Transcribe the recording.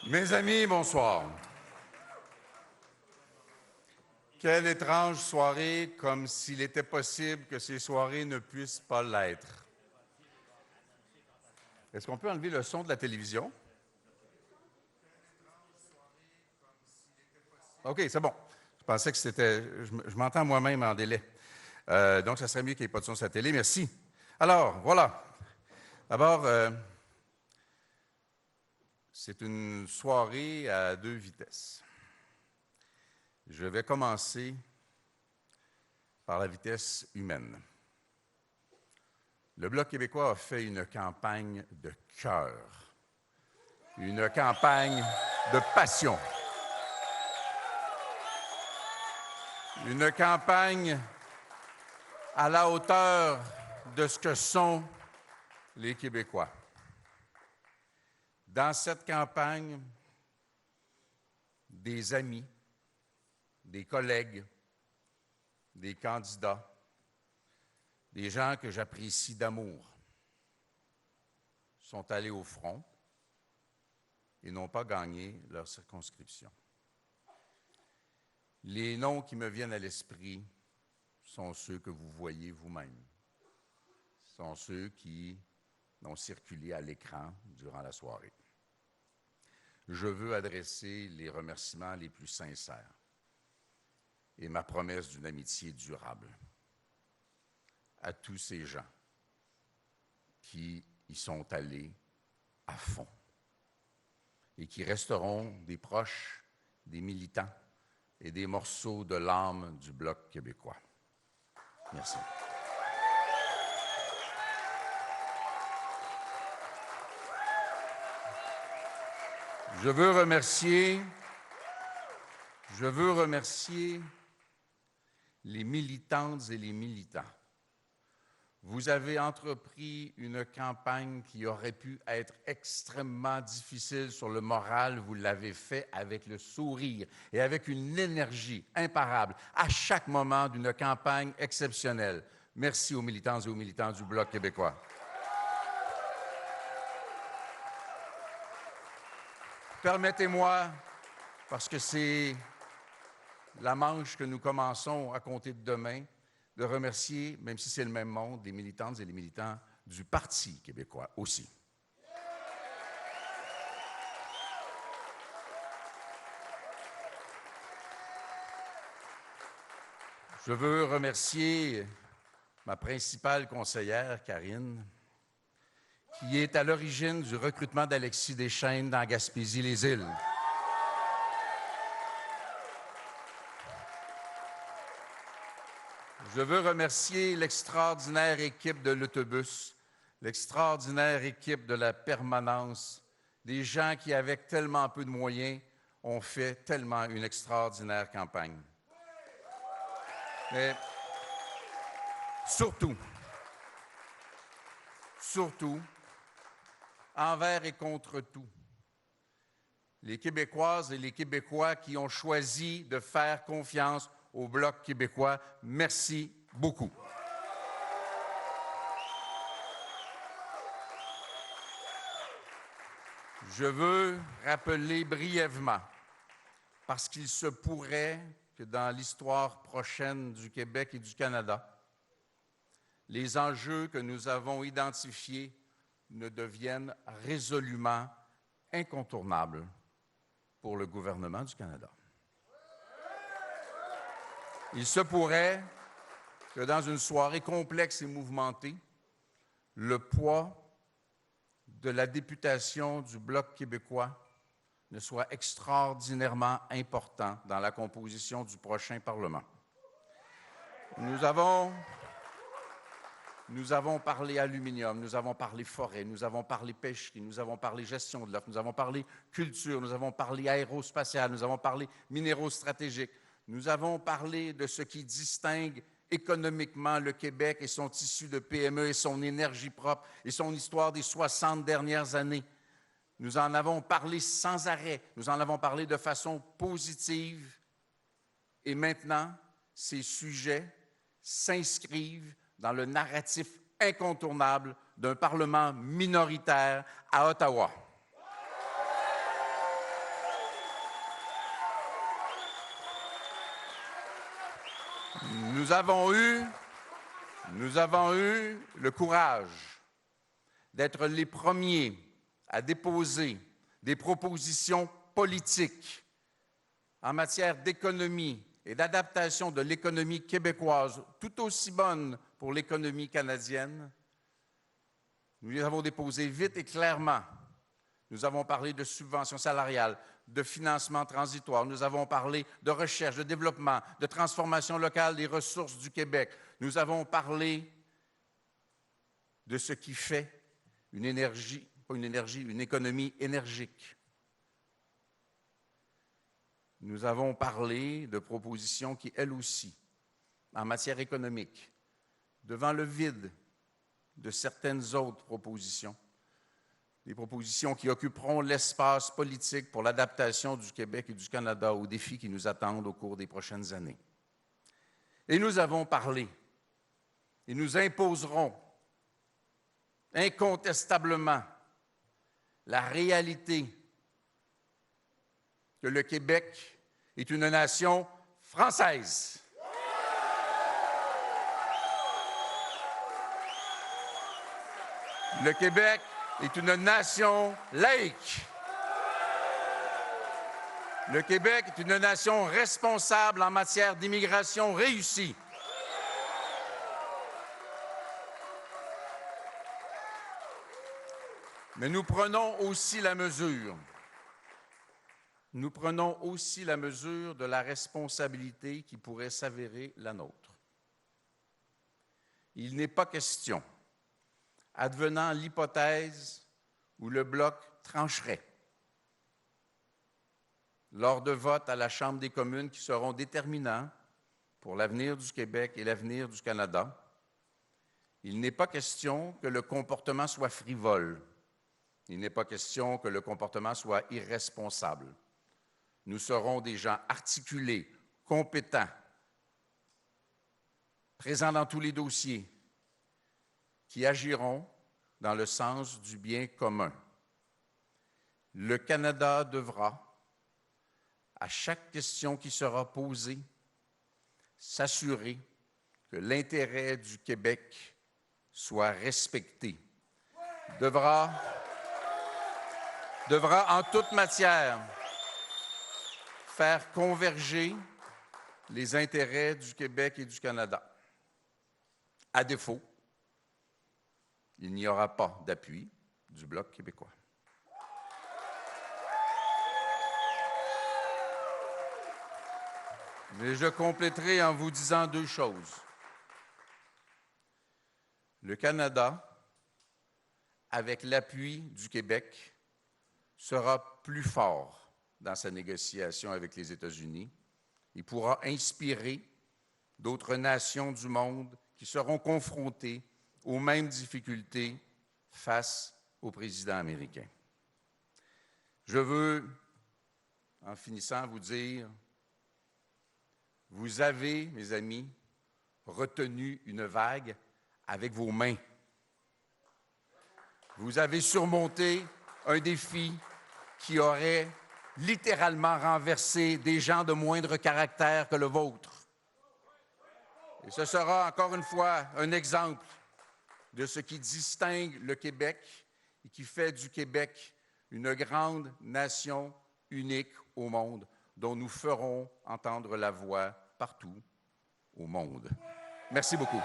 Mes amis, bonsoir. Quelle étrange soirée, comme s'il était possible que ces soirées ne puissent pas l'être. Est-ce qu'on peut enlever le son de la télévision? OK, c'est bon. Je pensais que c'était... Je m'entends moi-même en délai. Donc, ça serait mieux qu'il n'y ait pas de son sur la télé. Merci. Alors, voilà. D'abord, c'est une soirée à deux vitesses. Je vais commencer par la vitesse humaine. Le Bloc québécois a fait une campagne de cœur, une campagne de passion, une campagne à la hauteur de ce que sont les Québécois. Dans cette campagne, des amis, des collègues, des candidats, des gens que j'apprécie d'amour, sont allés au front et n'ont pas gagné leur circonscription. Les noms qui me viennent à l'esprit sont ceux que vous voyez vous-même, sont ceux qui ont circulé à l'écran durant la soirée. Je veux adresser les remerciements les plus sincères et ma promesse d'une amitié durable à tous ces gens qui y sont allés à fond et qui resteront des proches, des militants et des morceaux de l'âme du Bloc québécois. Merci. Je veux remercier les militantes et les militants. Vous avez entrepris une campagne qui aurait pu être extrêmement difficile sur le moral. Vous l'avez fait avec le sourire et avec une énergie imparable à chaque moment d'une campagne exceptionnelle. Merci aux militantes et aux militants du Bloc québécois. Permettez-moi, parce que c'est la manche que nous commençons à compter de demain, de remercier, même si c'est le même monde, les militantes et les militants du Parti québécois aussi. Je veux remercier ma principale conseillère, Karine, qui est à l'origine du recrutement d'Alexis Deschênes dans Gaspésie-les-Îles. Je veux remercier l'extraordinaire équipe de l'autobus, l'extraordinaire équipe de la permanence, des gens qui, avec tellement peu de moyens, ont fait tellement une extraordinaire campagne. Mais surtout, envers et contre tout, les Québécoises et les Québécois qui ont choisi de faire confiance au Bloc québécois, merci beaucoup. Je veux rappeler brièvement, parce qu'il se pourrait que dans l'histoire prochaine du Québec et du Canada, les enjeux que nous avons identifiés ne deviennent résolument incontournables pour le gouvernement du Canada. Il se pourrait que dans une soirée complexe et mouvementée, le poids de la députation du Bloc québécois ne soit extraordinairement important dans la composition du prochain Parlement. Nous avons parlé aluminium, nous avons parlé forêt, nous avons parlé pêcherie, nous avons parlé gestion de l'offre, nous avons parlé culture, nous avons parlé aérospatial, nous avons parlé minéraux stratégiques. Nous avons parlé de ce qui distingue économiquement le Québec et son tissu de PME et son énergie propre et son histoire des 60 dernières années. Nous en avons parlé sans arrêt, nous en avons parlé de façon positive. Et maintenant, ces sujets s'inscrivent dans le narratif incontournable d'un Parlement minoritaire à Ottawa. Nous avons eu le courage d'être les premiers à déposer des propositions politiques en matière d'économie et d'adaptation de l'économie québécoise, tout aussi bonne pour l'économie canadienne. Nous les avons déposées vite et clairement. Nous avons parlé de subventions salariales, de financement transitoire. Nous avons parlé de recherche, de développement, de transformation locale des ressources du Québec. Nous avons parlé de ce qui fait une économie énergique. Nous avons parlé de propositions qui, elles aussi, en matière économique, devant le vide de certaines autres propositions, des propositions qui occuperont l'espace politique pour l'adaptation du Québec et du Canada aux défis qui nous attendent au cours des prochaines années. Et nous avons parlé, et nous imposerons incontestablement la réalité que le Québec est une nation française. Le Québec est une nation laïque. Le Québec est une nation responsable en matière d'immigration réussie. Mais nous prenons aussi la mesure. Nous prenons aussi la mesure de la responsabilité qui pourrait s'avérer la nôtre. Il n'est pas question, advenant l'hypothèse où le Bloc trancherait lors de votes à la Chambre des communes qui seront déterminants pour l'avenir du Québec et l'avenir du Canada, il n'est pas question que le comportement soit frivole. Il n'est pas question que le comportement soit irresponsable. Nous serons des gens articulés, compétents, présents dans tous les dossiers, qui agiront dans le sens du bien commun. Le Canada devra, à chaque question qui sera posée, s'assurer que l'intérêt du Québec soit respecté. Devra en toute matière faire converger les intérêts du Québec et du Canada. À défaut, il n'y aura pas d'appui du Bloc québécois. Mais je compléterai en vous disant deux choses. Le Canada, avec l'appui du Québec, sera plus fort dans sa négociation avec les États-Unis. Il pourra inspirer d'autres nations du monde qui seront confrontées aux mêmes difficultés face au président américain. Je veux, en finissant, vous dire, vous avez, mes amis, retenu une vague avec vos mains. Vous avez surmonté un défi qui aurait littéralement renversé des gens de moindre caractère que le vôtre. Et ce sera encore une fois un exemple de ce qui distingue le Québec et qui fait du Québec une grande nation unique au monde, dont nous ferons entendre la voix partout au monde. Merci beaucoup.